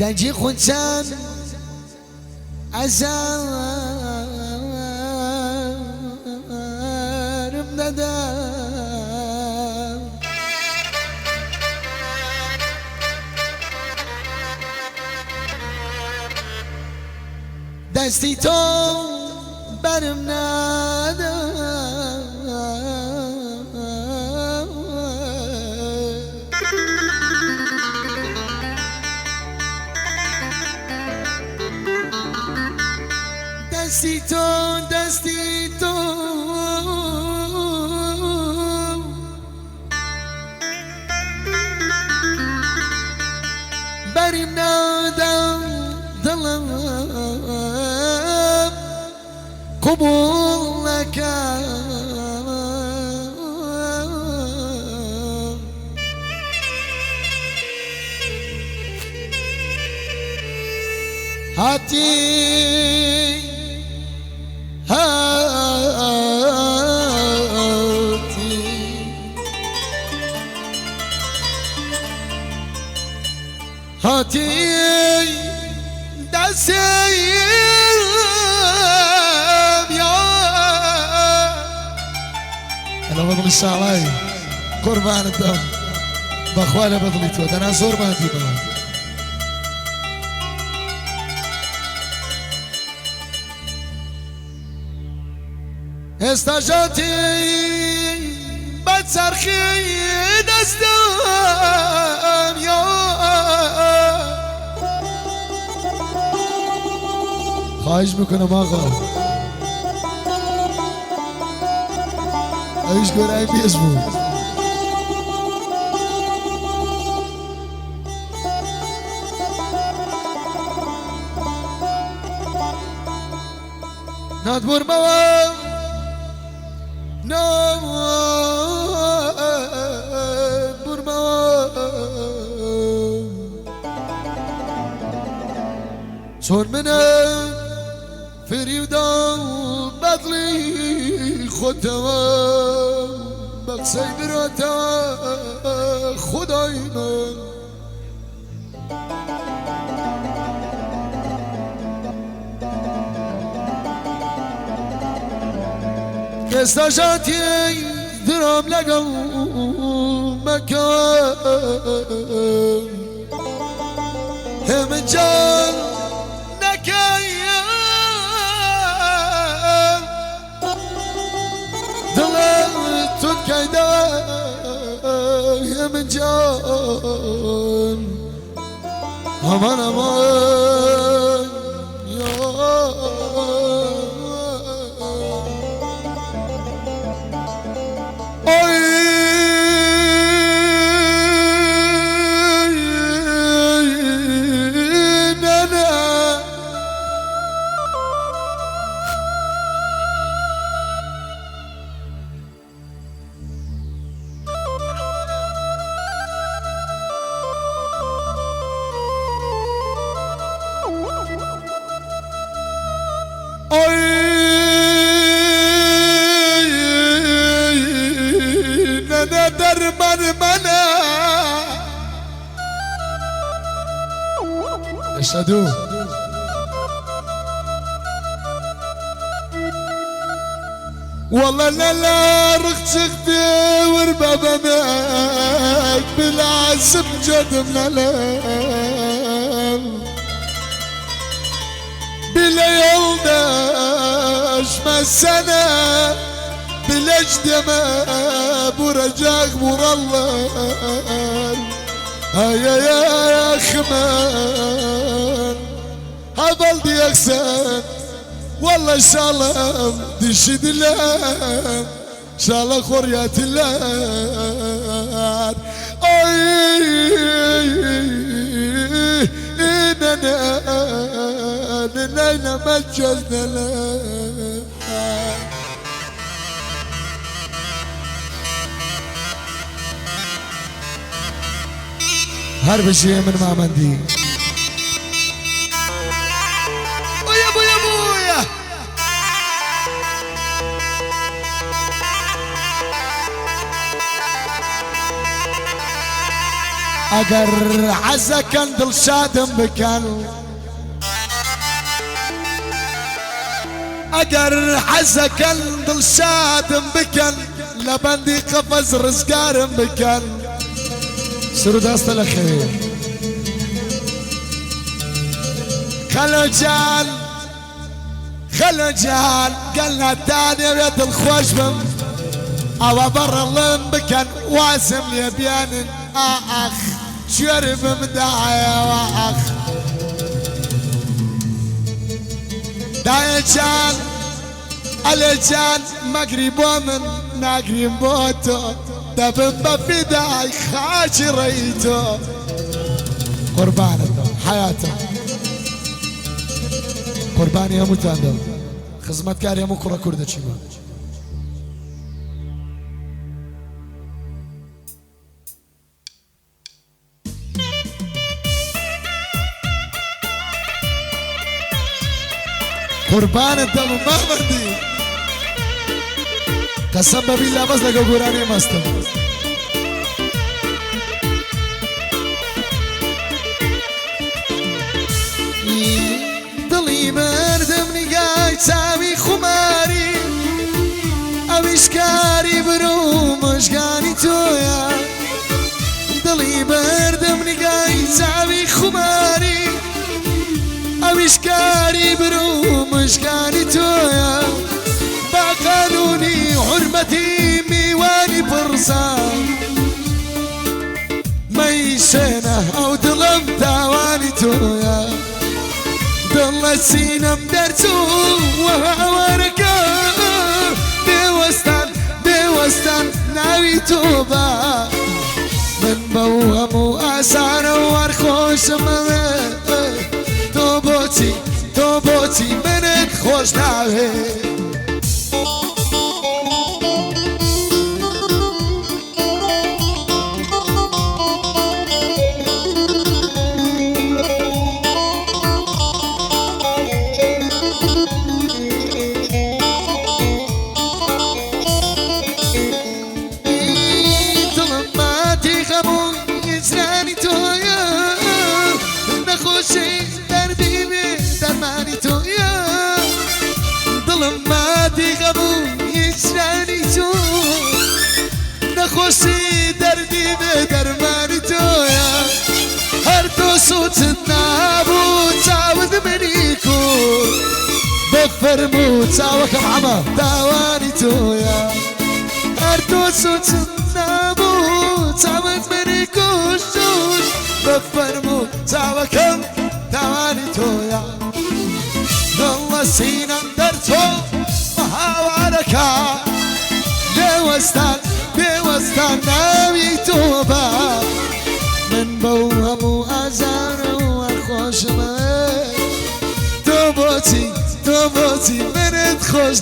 دنجي خنسان عزار بندام دستی تو برم ندام دستی تو بریم نادم دلم قبول نکرد هاتی دستیم یا الان بقی سالای قربانتم بخواله بدلی تو دنا زور باندی با استاجاتی بچرخی دستم یا خواهش میکنم آقا ایش گرای بیش بود نادبور موام نادبور موام چون منم فریدم بدلی خودم بقصه براتم خدای من استاجاتی درام لگم مکان همه جان نکایم دلم تود کایده همه جان امان امان درمان منا اشهدوا والله لا رختك وربابا ماك بالعزم جد ملام بلا يولداش ما السنة بلجد ما برجاك مرلل يا خمان هذا دي احسن والله ان شاء الله تشهد الله ان شاء الله خوريات الله اننا ما جزنا هر بشي من ما مندي ويا بويا بويا اگر عزکن دل شادم بکن اگر عزکن دل شادم بکن لبندی قفز رزگارم بکن سرود است الخير خلجان خلجان قالنا تاني ويد الخوش بم او برا اللم بكن واسم لي بيان اخ شرب مداعي واخ دايجان الجان مقربو من ناقرين بوتو دبن بفداي خاجريتو قربانته حياته قرباني همو تاندم خزمتكاري همو كرة كردة چيما قربان الدم ما بردي قسم بالله بس لقى قراني مستم دلي مردم نقاي تساوي خماري اوشكاري برو مشقاني تويا دلي مردم نقاي تساوي خماري اوشكاري برو مشقاني تويا بقانوني حرمتي ميواني فرصان ميشينه او دلم تاواني تويا دل سينم درتو وهواركا بوستان ناوي توبا من بوهم واسان وارخوش توبوتي منك خوش ناوي نخوشي دردي بدرماني تويا هردو صوت النابو تعود منيكو بفرمو تعوك معما داواني تويا هردو صوت النابو تعود منيكو شوش بفرمو تعوك داواني تويا والله سينا درتو وهاواركا بوستان ناوي توبا من بوهم وازار والخوش توبوتي منت خوش